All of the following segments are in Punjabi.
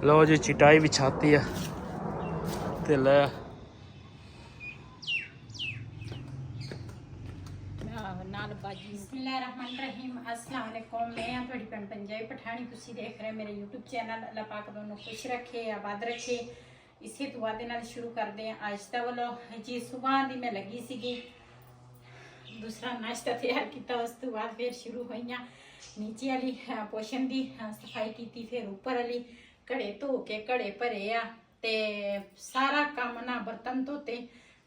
लो जी चिटाई बिछाती है ते ले नाल बाजी। बिस्मिल्लाहिर्रहमानिर्रहीम। अस्सलाम वालेकुम। मैं हाँ थोड़ी भैन पंजाबी पठानी। तुसी देख रहे मेरे यूट्यूब चैनल। अल्लाह पाक दोनों खुश रखे आबाद रखे। इसी दुआ दे नाल शुरू करते हैं आज दा व्लॉग जी। सुबह दी मैं लगी सीगी दूसरा नाश्ता तैयार किया, उस तो बाद फिर शुरू हुई नीचे वाली पोशन की सफाई की, फिर उपर वाली घड़े धो के घड़े भरे आ ते सारा काम ना बर्तन धोते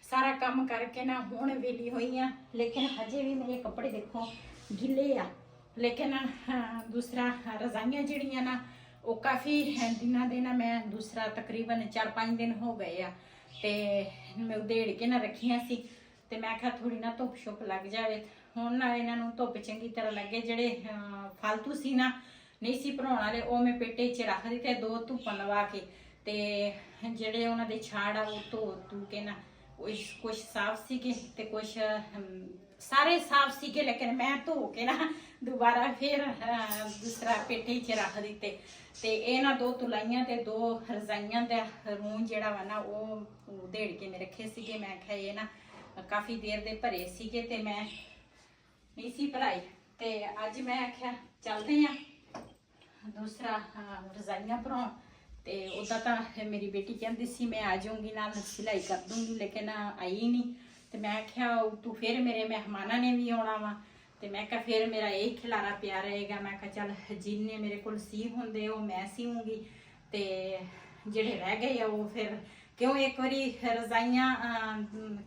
सारा काम करके ना हुण वेली हुई हाँ। लेकिन हजे भी मेरे कपड़े देखो गिले आ। लेकिन दूसरा रजाइयाँ जड़ियाँ ना वो काफ़ी दिनों दे ना मैं दूसरा तकरीबन 4-5 दिन हो गए आ ते मैं उधेड़ के ना रखियाँ सी ते मैं आख्या थोड़ी ना धुप शुप लग जाए हुण ना इन्हों धुप चंगी तरह लगे। जेडे फालतू सी ना नहीं सी भराउण वाले वो मैं पेटे च रख दिते 2 धुप्पां लवा के ते जेडे उन्हां दे छाड़ आ वो धो धू के ना कुछ साफ सी के ते कुछ सारे साफ सी के। लेकिन मैं धो के ना दोबारा फिर दूसरा पेटे च रख दिते ते ये ना 2 तुलाइयां ते 2 रजाइयां दा रूम जेड़ा वा ना वो उधेड़ के मैं रखे सीगे। मैं आख्या ये ना काफ़ी देर दे भरे सीगे ते मैं नहीं सी भराई ते अज मैं आख्या चलते हैं दूसरा रजाइयां भराउण ते उदा तो मेरी बेटी कहती सी मैं आ जाऊँगी नाल सिलाई कर दूँगी, लेकिन आई नहीं। तो मैं आख्या तू फिर मेरे मेहमाना ने भी आना वा ते मैं क्या फिर मेरा यही खिलारा पिया रहेगा। मैं क्या चल जिन्ने मेरे को सी होंदे वो मैं सीऊँगी ते जेड़े रह गए आ वो फिर क्यों एक बारी रजाइयां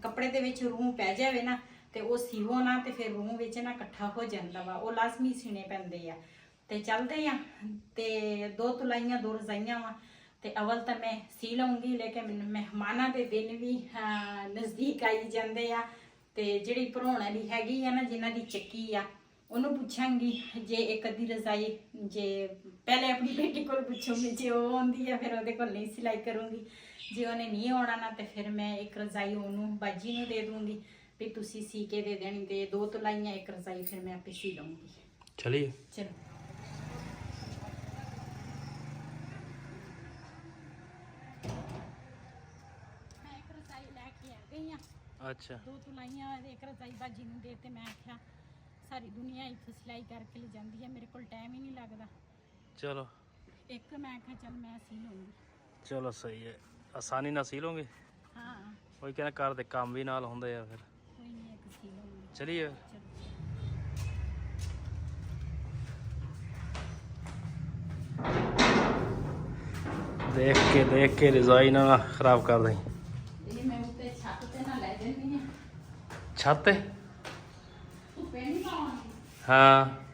कपड़े दे विच रूह पै जाए ना ते वो सीवो ना ते फिर रूह विच ना इकट्ठा हो जाता वा, वो लाजमी सीने पैंदे आ। ते चलते हैं ते 2 तुलाइयां 2 रजाइयां वा ते अवल तो मैं सी लूँगी, लेकिन मेहमाना के दिन भी नज़दीक आई जाते आ ते जिहड़ी भराउण वाली हैगी आ ना जिन्हां दी चक्की आ उन्होंने पूछांगी जे एक अद्धी रजाई जे पहले अपनी बेटी को पूछूंगी जे वो आँदी है फिर वो नहीं सिलाई करूँगी, जे उन्हें नहीं आना ना तो फिर मैं एक रजाई उन्होंने बाजी में दे दूँगी भी तुसी सी के दे देनी ते 2 तुलाइयां 1 रजाई फिर मैं आपे सी लूँगी। चलिए चलो मैं 1 रजाई लैके आ गई हाँ। अच्छा 2 तुलाइयां 1 रजाई बाजी में दे ते मैं आख्या सारी दुनिया इत्थों सिलाई करके ले जाती है, मेरे को टाइम ही नहीं लगता। चलो एक मैं आख्या चल मैं सी लूँगी। चलो सही है आसानी ना सी लोगे। हाँ कोई कहना घर दे काम भी नाल होंदे आ फिर कोई नहीं एक सी लूँगी। चलिए देख के रजाई ना खराब कर दें। ये मैं उत्ते छत ते ना ले जन्नी है छत पे धुप्पे नहीं पावांगी। हाँ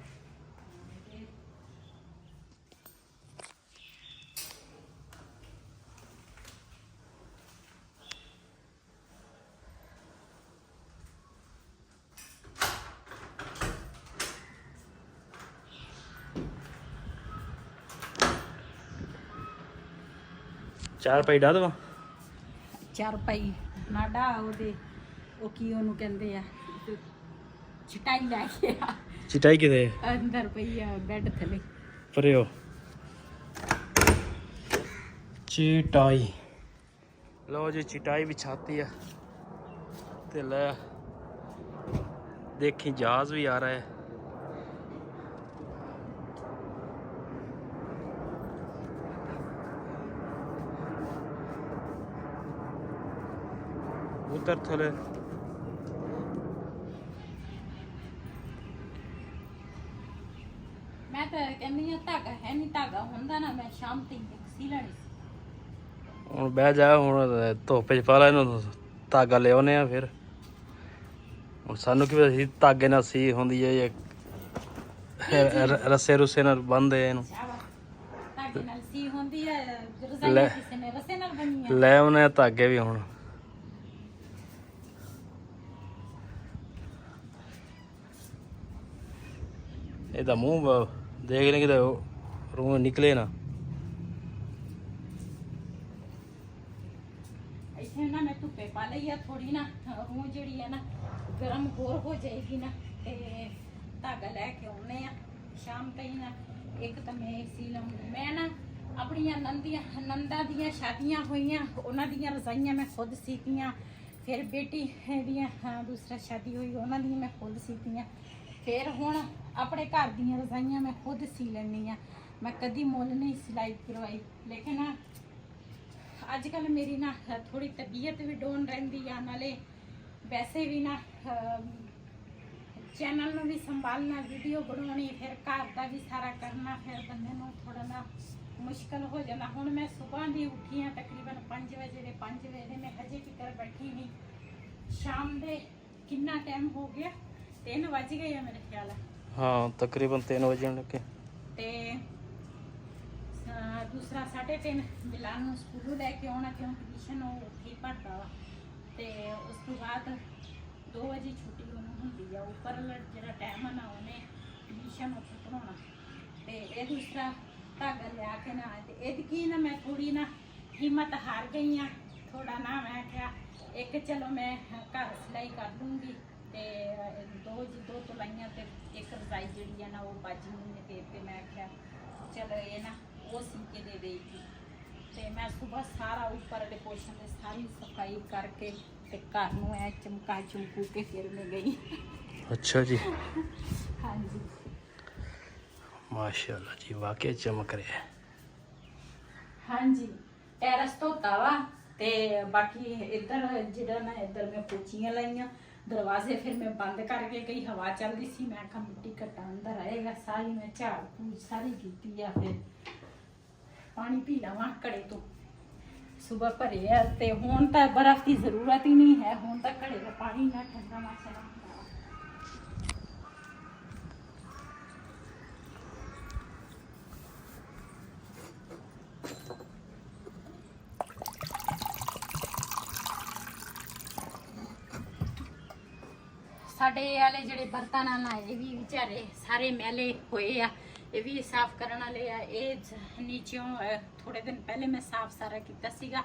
चार पाई डा दवा चार पाई नाडा ओदे ओ की ओनु कहंदे आ चटाई लैके आ चिटाई किते अंदर पई आ बेड थले परे हो चिटाई। लो जी चिटाई बिछाती है ते ले देखी जहाज भी आ रहा है। उतर थले मैं तो कहनी आ धागा है नहीं, धागा हुंदा ना मैं शाम तक सी लेनी सी। हुण बह जा हुण धुप्प च पा लै इहनूं धागा ले आउने आ फिर हुण सानू की पता सी धागे नाल सी हुंदी है रस्से रुस्से नाल बन्नदे इहनूं धागे नाल सी हुंदी है रजाइयां किसे ने रस्से नाल बनियां ले आउने धागे भी हुण ਇਹਦਾ ਮੂੰਹ ਦੇਖ ਲੈ ਕਿਤੇ रूह निकले ना। इसे ना मैं धुप्पे पा ली है थोड़ी ना रूह जी है ना गर्म होर हो जाएगी ना ते धागा लैके आने शाम तक ना एक तो मैं सी लूँगी। मैं ना ਆਪਣੀਆਂ ਨੰਦਾਂ ਦੀਆਂ ਸ਼ਾਦੀਆਂ ਹੋਈਆਂ, ਉਹਨਾਂ ਦੀਆਂ ਰਜ਼ਾਈਆਂ ਮੈਂ ਖੁਦ ਸੀਤੀਆਂ। ਫਿਰ ਬੇਟੀ ਦੀਆਂ ਦੂਸਰਾ ਸ਼ਾਦੀ ਹੋਈ, ਉਹਨਾਂ ਦੀਆਂ ਮੈਂ ਖੁਦ ਸੀਤੀਆਂ। ਫਿਰ ਹੁਣ ਆਪਣੇ ਘਰ ਦੀਆਂ ਰਜ਼ਾਈਆਂ ਮੈਂ ਖੁਦ ਸੀ ਲੈਂਦੀ ਹਾਂ। ਮੈਂ ਕਦੀ ਮੁੱਲ ਨਹੀਂ ਸਿਲਾਈ ਕਰਵਾਈ। ਲੇਕਿਨ ਅੱਜ ਕੱਲ੍ਹ ਮੇਰੀ ਨਾ ਥੋੜੀ ਤਬੀਅਤ ਵੀ ਡਾਊਨ ਰਹਿੰਦੀ ਆ, ਨਾਲੇ ਵੈਸੇ ਵੀ ਨਾ ਚੈਨਲ ਨੂੰ ਵੀ ਸੰਭਾਲਣਾ, ਵੀਡੀਓ ਬਣਾਉਣੀ, ਫਿਰ ਘਰ ਦਾ ਵੀ ਸਾਰਾ ਕਰਨਾ, ਫਿਰ ਬੰਦੇ ਨੂੰ ਥੋੜਾ ਨਾ ਮੁਸ਼ਕਲ ਹੋ ਜਾਂਦਾ। ਹੁਣ ਮੈਂ ਸਵੇਰ ਦੀ ਉੱਠੀ ਹਾਂ ਤਕਰੀਬਨ 5 ਵਜੇ ਦੇ, 5 ਵਜੇ ਮੈਂ ਹਜੇ ਤੱਕ ਬੈਠੀ ਨਹੀਂ। ਸ਼ਾਮ ਦੇ ਕਿੰਨਾ ਟਾਈਮ ਹੋ ਗਿਆ, 3 ਵੱਜ ਗਏ ਆ ਮੇਰੇ ਖਿਆਲ। ਹਾਂ ਤਕਰੀਬਨ 3 ਵਜਣ ਲੱਗੇ। ਤੇ ਦੂਸਰਾ 3:30 ਬਿਲਾਲ ਨੂੰ ਸਕੂਲੋਂ ਲੈ ਕੇ ਆਉਣਾ, ਕਿਉਂਕਿ ਟਿਊਸ਼ਨ ਉਹ ਉੱਥੇ ਪੜ੍ਹਦਾ ਵਾ। ਤੇ ਉਸ ਤੋਂ ਬਾਅਦ 2 ਵਜੇ ਛੁੱਟੀ ਉਹਨੂੰ ਹੁੰਦੀ ਆ। ਉੱਪਰ ਜਿਹੜਾ ਟਾਈਮ ਆ ਨਾ, ਉਹਨੇ ਟਿਊਸ਼ਨ ਉੱਥੇ ਪੜ੍ਹਾਉਣਾ। ਤੇ ਇਹ ਦੂਸਰਾ ਧਾਗਾ ਲਿਆ ਕੇ ਨਾ, ਤੇ ਇਹਦੀ ਕੀ ਨਾ ਮੈਂ ਥੋੜੀ ਨਾ ਹਿੰਮਤ ਹਾਰ ਗਈ ਆ ਥੋੜਾ ਨਾ। ਮੈਂ ਕਿਹਾ ਇੱਕ ਚਲੋ ਮੈਂ ਘਰ ਸਿਲਾਈ ਕਰ ਲੂੰਗੀ, ਤੇ ਦੋ ਤੁਲਾਈਆਂ ਤੇ ਇੱਕ ਰਜ਼ਾਈ ਜਿਹੜੀ ਆ ਨਾ ਉਹ ਬਾਜੀ ਨੂੰ ਦੇ ਤੇ ਮੈਂ ਕਿਹਾ ਚਲੋ ਇਹ ਨਾ ਉਹ ਸੀ ਕੇ ਦੇ ਦੇਗੀ। ਤੇ ਮੈਂ ਸਵੇਰ ਸਾਰਾ ਉੱਪਰ ਵਾਲੇ ਪੋਰਸ਼ਨ ਦੀ ਸਾਰੀ ਸਫਾਈ ਕਰਕੇ ਤੇ ਘਰ ਨੂੰ ਐ ਚਮਕਾ ਚਮਕੂ ਕੇ ਫਿਰ ਮੈਂ ਗਈ। ਅੱਛਾ ਜੀ, ਹਾਂਜੀ ਮਾਸ਼ਾਅੱਲਾ ਜੀ, ਵਾਕਿਆ ਚਮਕ ਰਿਹਾ ਹੈ। ਹਾਂਜੀ ਟੈਰਸ ਧੋਤਾ ਵਾ, ਤੇ ਬਾਕੀ ਇੱਧਰ ਜਿਹੜਾ ਨਾ ਇੱਧਰ ਮੈਂ ਪੋਚੀਆਂ ਲਾਈਆਂ, ਦਰਵਾਜ਼ੇ ਫਿਰ ਮੈਂ ਬੰਦ ਕਰਕੇ ਗਈ, ਹਵਾ ਚੱਲਦੀ ਸੀ। ਮੈਂ ਕਿਹਾ ਮਿੱਟੀ ਘੱਟਾ ਅੰਦਰ ਆਏਗਾ, ਸਾਰੀ ਮੈਂ ਝਾੜ ਪੂਛ ਸਾਰੀ ਕੀਤੀ ਆ। ਫਿਰ ਪਾਣੀ ਪੀ ਲਵਾਂ ਘੜੇ ਤੋਂ, ਸੁਬਹ ਭਰੇ ਆ। ਤੇ ਹੁਣ ਤਾਂ ਬਰਫ਼ ਦੀ ਜ਼ਰੂਰਤ ਹੀ ਨਹੀਂ ਹੈ, ਹੁਣ ਤਾਂ ਘੜੇ ਦਾ ਪਾਣੀ ਨਾ ਠੰਡਾ ਮਾਸ਼ਾਅੱਲਾ ਹੁੰਦਾ ਵਾ। ਸਾਡੇ ਵਾਲੇ ਜਿਹੜੇ ਬਰਤਨ ਆ ਨਾ, ਇਹ ਵੀ ਵਿਚਾਰੇ ਸਾਰੇ ਮੈਲੇ ਹੋਏ ਆ, ਇਹ ਵੀ ਸਾਫ਼ ਕਰਨ ਵਾਲੇ ਆ। ਇਹ ਨੀਚੋਂ ਥੋੜੇ ਦਿਨ ਪਹਿਲੇ ਮੈਂ ਸਾਫ਼ ਸਾਰਾ ਕੀਤਾ ਸੀਗਾ,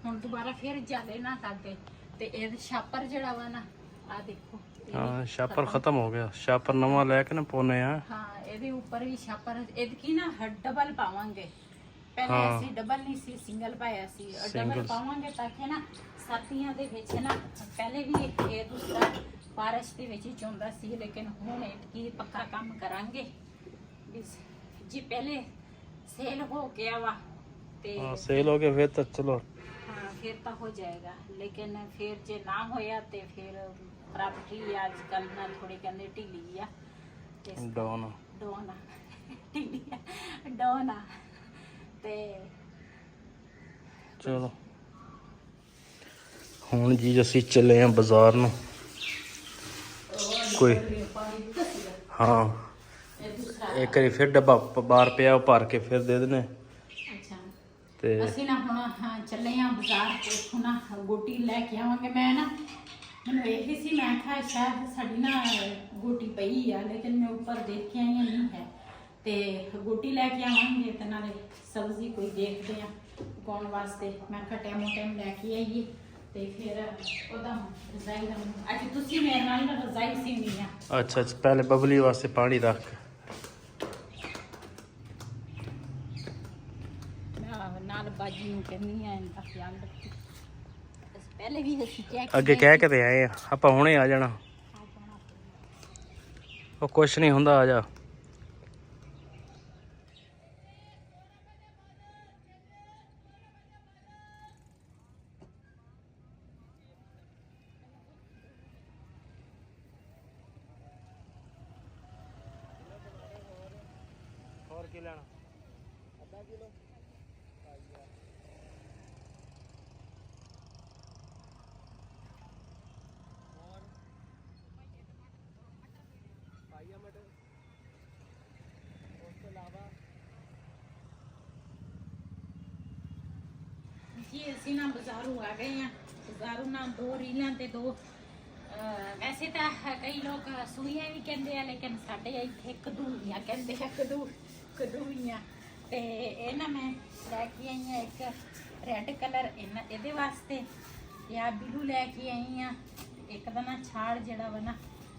ਹੁਣ ਦੁਬਾਰਾ ਫਿਰ ਜਾਲੇ ਨਾ ਲੱਗ ਗਏ। ਤੇ ਇਹ ਛਾਪਰ ਜਿਹੜਾ ਵਾ ਨਾ, ਆ ਦੇਖੋ ਹਾਂ ਛਾਪਰ ਖਤਮ ਹੋ ਗਿਆ, ਛਾਪਰ ਨਵਾਂ ਲੈ ਕੇ ਨਾ ਪਾਉਨੇ ਆ। ਹਾਂ ਇਹਦੇ ਉੱਪਰ ਵੀ ਛਾਪਰ ਇਹਦੀ ਨਾ ਡਬਲ ਪਾਵਾਂਗੇ। ਪਹਿਲੇ ਅਸੀਂ ਡਬਲ ਨਹੀਂ ਸੀ, ਸਿੰਗਲ ਪਾਇਆ ਸੀ। ਡਬਲ ਪਾਵਾਂਗੇ ਤਾਂ ਕਿ ਨਾ ਸਰਦੀਆਂ ਦੇ ਵਿੱਚ ਨਾ, ਪਹਿਲੇ ਵੀ ਇਹ ਦੂਸਰਾ ਬਾਰਿਸ਼ ਦੇ ਵਿੱਚ ਹੀ ਚੋਂਦਾ ਸੀ, ਲੇਕਿਨ ਹੁਣ ਇਹ ਪੱਕਾ ਕੰਮ ਕਰਾਂਗੇ ਜੀ। ਪਹਿਲੇ ਸੇਲ ਹੋ ਗਿਆ ਵਾ, ਤੇ ਸੇਲ ਹੋ ਗਿਆ ਫਿਰ ਤਾਂ ਚਲੋ, ਹਾਂ ਫਿਰ ਤਾਂ ਹੋ ਜਾਏਗਾ। ਲੇਕਿਨ ਫਿਰ ਜੇ ਨਾ ਹੋਇਆ ਤੇ ਫਿਰ ਪ੍ਰਾਪਰਟੀ ਅੱਜ ਕੱਲ੍ਹ ਨਾ ਥੋੜੀ ਕਹਿੰਦੇ ਢਿੱਲੀ ਆ, ਡਾਊਨ ਢਿੱਲੀ ਆ, ਡਾਊਨ ਆ। ਤੇ ਚਲੋ ਹੁਣ ਜੀ ਅਸੀਂ ਚੱਲੇ ਆ ਬਾਜ਼ਾਰ ਨੂੰ। ਕੋਈ ਹਾਂ ਇੱਕ ਵਾਰੀ ਫਿਰ ਡੱਬਾ ਬਾਹਰ ਪਿਆ, ਉਹ ਭਰ ਕੇ ਫਿਰ ਦੇ ਦੇਣੇ। ਅੱਛਾ ਤੇ ਅਸੀਂ ਨਾ ਹੁਣ ਚੱਲੇ ਆ ਬਾਜ਼ਾਰ, ਉੱਥੋਂ ਨਾ ਗੋਟੀ ਲੈ ਕੇ ਆਵਾਂਗੇ। ਮੈਂ ਨਾ ਮੈਨੂੰ ਇਹ ਸੀ, ਮੈਂ ਕਿਹਾ ਸ਼ਾਇਦ ਸਾਡੀ ਨਾ ਗੋਟੀ ਪਈ ਆ, ਲੇਕਿਨ ਮੈਂ ਉੱਪਰ ਦੇਖ ਕੇ ਆਈ ਹਾਂ ਨਹੀਂ ਹੈ। ਤੇ ਗੋਟੀ ਲੈ ਕੇ ਆਵਾਂਗੇ ਤੇ ਨਾਲੇ ਸਬਜ਼ੀ ਕੋਈ ਦੇਖਦੇ ਆ ਪਕਾਉਣ ਵਾਸਤੇ। ਮੈਂ ਕਿਹਾ ਟਾਈਮ ਲੈ ਕੇ ਆਈਏ, ਤੇ ਫਿਰ ਉਹਦਾ ਰਜ਼ਾਈ ਦਾ ਅੱਜ ਤੁਸੀਂ ਮੇਰੇ ਨਾਲ ਰਜ਼ਾਈ ਸੀਣੀ ਆ। ਅੱਛਾ ਪਹਿਲੇ ਬਬਲੀ ਵਾਸਤੇ ਪਾਣੀ ਰੱਖ। ਮੈਂ ਨਾਲ ਬਾਜੀ ਨੂੰ ਕਹਿੰਦੀ ਆ ਇਹਦਾ ਖਿਆਲ ਰੱਖੀ। ਪਹਿਲੇ ਵੀ ਅਸੀਂ ਅੱਗੇ ਕਹਿ ਕੇ ਤੇ ਆਏ ਆ ਆਪਾਂ, ਹੁਣੇ ਆ ਜਾਣਾ। ਉਹ ਕੁਛ ਨਹੀਂ ਹੁੰਦਾ, ਆ ਜਾ। ਹੋਰ ਕੀ ਲੈਣਾ? ਅੱਧਾ ਕਿਲੋ ਪਾਈਆ ਮਟਰ, ਉਸ ਤੋਂ ਇਲਾਵਾ ਜੀ ਅਸੀਂ ਨਾ ਬਾਜ਼ਾਰੋਂ ਆ ਗਏ ਆ। ਬਾਜ਼ਾਰੋਂ ਨਾ 2 ਰੀਲਾਂ ਤੇ 2 ਵੈਸੇ ਤਾਂ ਕਈ ਲੋਕ ਸੂਈਆਂ ਵੀ ਕਹਿੰਦੇ ਆ, ਲੇਕਿਨ ਸਾਡੇ ਇੱਥੇ ਕਦੂਈਆਂ ਕਹਿੰਦੇ ਆ, ਕਦੂਈਆਂ। ਤੇ ਇਹ ਨਾ ਮੈਂ ਲੈ ਕੇ ਆਈ ਆ ਇੱਕ ਰੈੱਡ ਕਲਰ ਇਹਦੇ ਵਾਸਤੇ, ਤੇ ਆ ਬਲੂ ਲੈ ਕੇ ਆਈ ਆ। ਇੱਕ ਦਾ ਨਾ ਛਾੜ ਜਿਹੜਾ ਵਾ ਨਾ,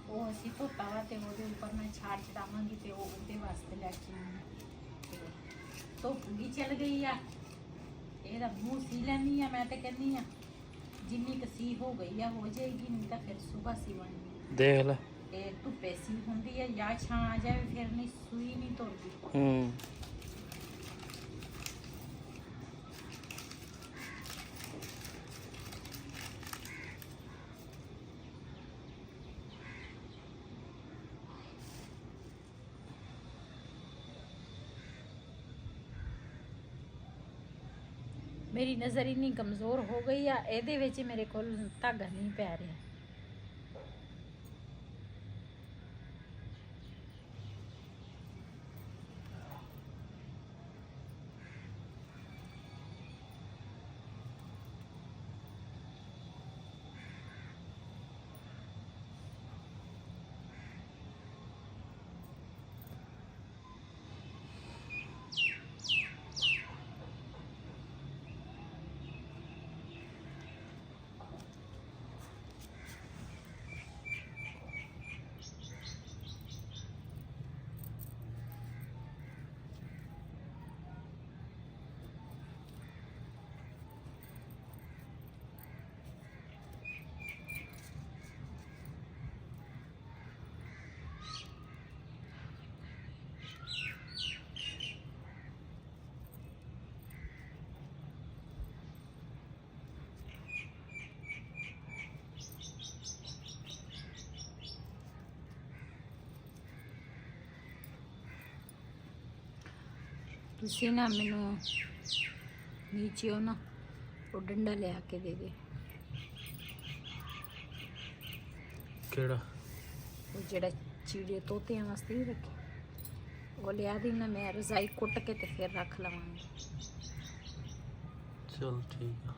ਉਹ ਅਸੀਂ ਧੋਤਾ ਵਾ, ਤੇ ਉਹਦੇ ਉੱਪਰ ਮੈਂ ਛਾੜ ਚੜਾਵਾਂਗੀ, ਤੇ ਉਹ ਉਹਦੇ ਵਾਸਤੇ ਲੈ ਕੇ ਆਈ ਆ। ਧੁੱਪ ਵੀ ਚਲ ਗਈ ਆ, ਇਹਦਾ ਮੂੰਹ ਸੀ ਲੈਂਦੀ ਆ। ਮੈਂ ਤੇ ਕਹਿੰਦੀ ਆ ਜਿੰਨੀ ਕੁ ਸੀ ਹੋ ਗਈ ਆ ਹੋ ਜਾਏਗੀ, ਨਹੀਂ ਤਾਂ ਫਿਰ ਸਵੇਰ ਸੀਵਾਂਗੀ। ਦੇਖ ਲੈ। ਇਹ ਧੁੱਪੇ ਸੀ ਹੁੰਦੀ ਹੈ ਜਾਂ ਛਾਂ ਆ ਜਾਵੇ ਫਿਰ ਨਹੀਂ ਸੂਈ ਨਹੀਂ ਤੁਰਦੀ। ਮੇਰੀ ਨਜ਼ਰ ਇੰਨੀ ਕਮਜ਼ੋਰ ਹੋ ਗਈ ਆ, ਇਹਦੇ ਵਿੱਚ ਮੇਰੇ ਕੋਲ ਧਾਗਾ ਨਹੀਂ ਪੈ ਰਿਹਾ। ਤੁਸੀਂ ਨਾ ਮੈਨੂੰ ਨੀਚੇ ਨਾ ਉਹ ਡੰਡਾ ਲਿਆ ਕੇ ਦੇ ਦੇ। ਕਿਹੜਾ? ਉਹ ਜਿਹੜਾ ਚਿੜੀਆਂ ਤੋਤਿਆਂ ਵਾਸਤੇ ਹੀ ਰੱਖੇ, ਉਹ ਲਿਆ ਦੀ ਨਾ। ਮੈਂ ਰਜ਼ਾਈ ਕੁੱਟ ਕੇ ਤੇ ਫਿਰ ਰੱਖ ਲਵਾਂਗੀ। ਚਲ ਠੀਕ ਆ।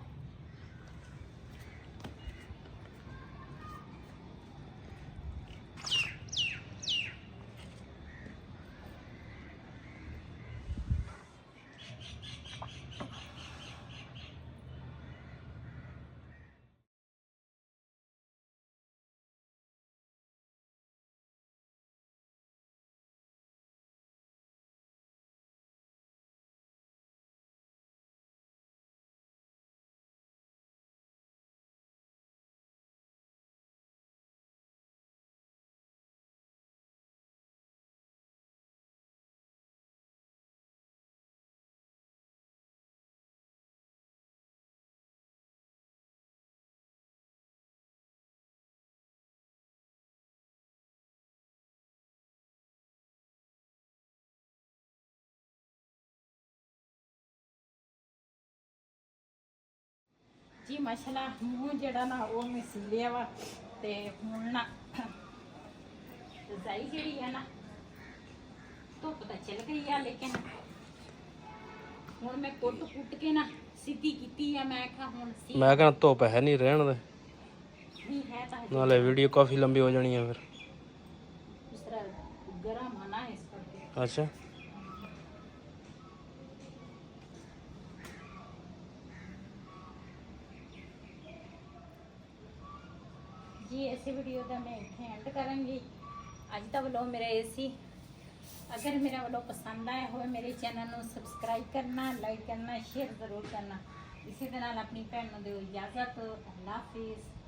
ਜੀ ਮਸਲਾ ਮੂੰਹ ਜਿਹੜਾ ਨਾ ਉਹ ਮੈਂ ਸੀ ਲਿਆ ਵਾ, ਤੇ ਹੁਣ ਨਾ ਰਜ਼ਾਈ ਜਿਹੜੀ ਹੈ ਨਾ ਧੁੱਪ ਤਾਂ ਚਲ ਗਈ ਆ, ਲੇਕਿਨ ਹੁਣ ਮੈਂ ਕੁੱਟ ਕੇ ਨਾ ਸਿੱਧੀ ਕੀਤੀ ਆ। ਮੈਂ ਕਿਹਾ ਹੁਣ ਸੀ ਮੈਂ ਕਹਿੰਦਾ ਧੁੱਪ ਹੈ ਨਹੀਂ, ਰਹਿਣ ਦੇ। ਨਹੀਂ ਹੈ ਤਾਂ ਨਾਲੇ ਵੀਡੀਓ ਕਾਫੀ ਲੰਬੀ ਹੋ ਜਾਣੀ ਆ ਫਿਰ। ਇਸ ਤਰ੍ਹਾਂ ਗਰਮ ਆਣਾ ਇਸ ਕਰਕੇ। ਅੱਛਾ। जी ऐसी वीडियो का मैं इतने एंड करूँगी। अज का व्लॉग मेरा ये सी। अगर मेरा व्लॉग पसंद आया हो मेरे चैनल को सबसक्राइब करना, लाइक करना, शेयर जरूर करना। इसी तरह अपनी भैन को दो इजाजत। अल्लाह हाफिज़।